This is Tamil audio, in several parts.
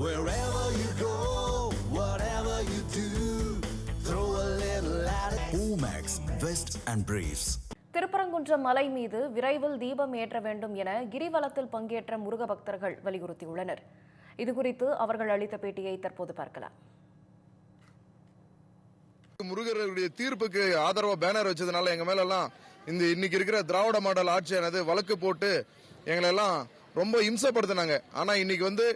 Wherever you go, whatever you do, throw a little at it. Omax, Vest and Briefs. Thiruparankundram மலை மீது விரைவில் தீபம் ஏற்ற வேண்டும் என கிரிவலத்தில் பங்கேற்ற முருக பக்தர்கள் வலியுறுத்தியுள்ளனர். இதுகுறித்து அவர்கள் அளித்த பேட்டியை தற்போது பார்க்கலாம். முருகருடைய தீர்ப்புக்கு ஆதரவா பேனர் வச்சதுனால எங்க மேல எல்லாம் இன்னைக்கு இருக்கிற திராவிட மாடல் ஆட்சியானது வழக்கு போட்டு எங்களை எல்லாம் ரொம்ப இம்சப்படுத்தினாங்க. ஆனா இன்னைக்கு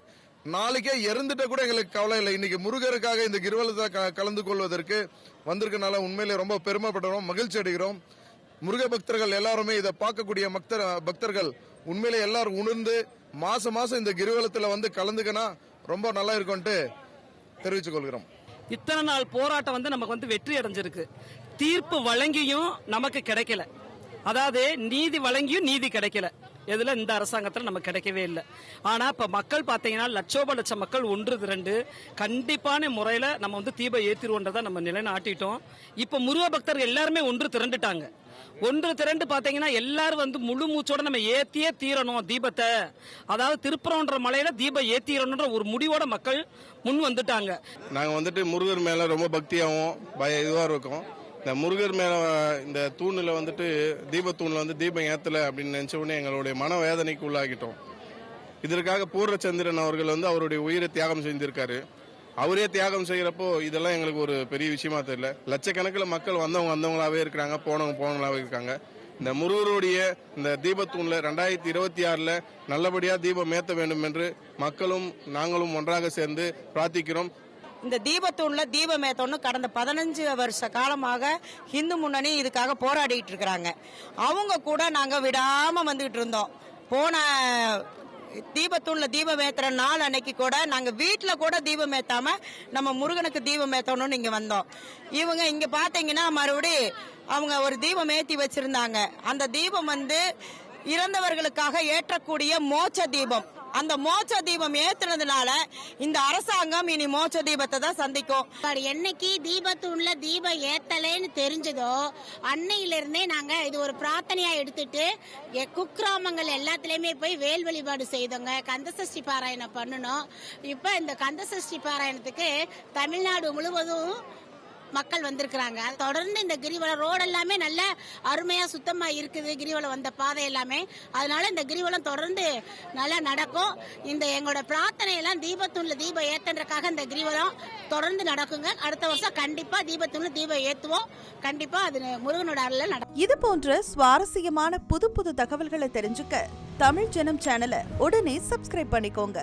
நாளைக்கே இறந்துட்ட கூட எங்களுக்கு கவலை இல்லை. இன்னைக்கு முருகருக்காக இந்த கிரிவலத்தை கலந்து கொள்வதற்கு வந்திருக்கனால உண்மையிலே ரொம்ப பெருமைப்படுறோம், மகிழ்ச்சி அடைகிறோம். முருக பக்தர்கள் எல்லாருமே இதை பார்க்கக்கூடிய பக்தர்கள் உண்மையிலே எல்லாரும் உணர்ந்து மாசம் இந்த கிரிவலத்தில் கலந்துக்கனா ரொம்ப நல்லா இருக்கும்ட்டு தெரிவித்துக் கொள்கிறோம். இத்தனை நாள் போராட்டம் நமக்கு வெற்றி அடைஞ்சிருக்கு. தீர்ப்பு வழங்கியும் நமக்கு கிடைக்கல, அதாவது நீதி வழங்கியும் நீதி கிடைக்கல. எதுல இந்த அரசாங்கத்தில் நமக்கு கிடைக்கவே இல்லை. ஆனா இப்ப மக்கள் பாத்தீங்கன்னா லட்சம் மக்கள் ஒன்று திரண்டு கண்டிப்பான முறையில நம்ம தீபம் ஏத்திருவோன்றதை நம்ம நிலைநாட்டிட்டோம். இப்ப முருக பக்தர்கள் எல்லாருமே ஒன்று திரண்டுட்டாங்க. ஒன்று திரண்டு பாத்தீங்கன்னா எல்லாரும் முழு மூச்சோட நம்ம ஏத்தியே தீரணும் தீபத்தை, அதாவது திருப்பரங்குன்ற மலையில தீபம் ஏத்திரணும்ன்ற ஒரு முடிவோட மக்கள் முன் வந்துட்டாங்க. நாங்க முருகர் மேல ரொம்ப பக்தியாகவும் இதுவா இருக்கோம். இந்த முருகர் மேல இந்த தூணில் தீபத்தூணில் தீபம் ஏத்தல அப்படின்னு நினைச்ச உடனே எங்களுடைய மனவேதனைக்கு உள்ளாகிட்டோம். இதற்காக பூர்ணச்சந்திரன் அவர்கள் அவருடைய உயிரை தியாகம் செஞ்சிருக்காரு. அவரே தியாகம் செய்யறப்போ இதெல்லாம் எங்களுக்கு ஒரு பெரிய விஷயமா தெரியல. லட்சக்கணக்கில் மக்கள் வந்தவங்களாவே இருக்கிறாங்க, போனவங்களாவே இருக்காங்க. இந்த முருகருடைய இந்த தீபத்தூண்ல 2026 நல்லபடியா தீபம் ஏற்ற வேண்டும் என்று மக்களும் நாங்களும் ஒன்றாக சேர்ந்து பிரார்த்திக்கிறோம். இந்த தீபத்தூண்ல தீபம் ஏத்தணும் கடந்த 15 வருஷ காலமாக இந்து முன்னணி இதுக்காக போராடிட்டு இருக்கிறாங்க. அவங்க கூட நாங்க விடாம வந்துகிட்டு இருந்தோம். போன தீபத்தூண்ல தீபம் ஏத்துற நாள் அன்னைக்கு கூட நாங்க வீட்டுல கூட தீபம் ஏத்தாம நம்ம முருகனுக்கு தீபம் ஏத்தணும்னு இங்க வந்தோம். இவங்க இங்க பாத்தீங்கன்னா மறுபடி அவங்க ஒரு தீபம் ஏத்தி வச்சிருந்தாங்க. அந்த தீபம் இறந்தவர்களுக்காக ஏற்றக்கூடிய மோட்ச தீபம். அந்த மோட்ச தீபம் ஏத்துனதுனால இந்த அரசாங்கம் இனி மோட்ச தீபத்தை தான் சந்திக்கும். என்னைக்கு தீபத்தூண்ல தீபம் ஏத்தலேன்னு தெரிஞ்சதோ அன்னையிலிருந்தே நாங்க இது ஒரு பிரார்த்தனையா எடுத்துட்டு குக்கிராமங்கள் எல்லாத்துலயுமே போய் வேல் வழிபாடு செய்தோங்க. கந்தசஷ்டி பாராயணம் பண்ணணும். இப்ப இந்த கந்தசஷ்டி பாராயணத்துக்கு தமிழ்நாடு முழுவதும் மக்கள் வந்திருக்கிறாங்க. தொடர்ந்து இந்த கிரிவலம் ரோடு எல்லாமே நல்ல அருமையா சுத்தமா இருக்குது. கிரிவலம் வந்த பாதை எல்லாமே, அதனால இந்த கிரிவலம் தொடர்ந்து நல்லா நடக்கும். இந்த எங்களோட பிரார்த்தனை எல்லாம் தீபத்தூண்ல தீபம் ஏத்தன்றக்காக இந்த கிரிவலம் தொடர்ந்து நடக்குங்க. அடுத்த வருஷம் கண்டிப்பா தீபத்தூண்ல தீபம் ஏத்துவோம். கண்டிப்பா அது முருகனோட அருள்ல நடக்கும். இது போன்ற சுவாரஸ்யமான புது தகவல்களை தெரிஞ்சுக்க தமிழ் ஜனம் சேனலை உடனே சப்ஸ்கிரைப் பண்ணிக்கோங்க.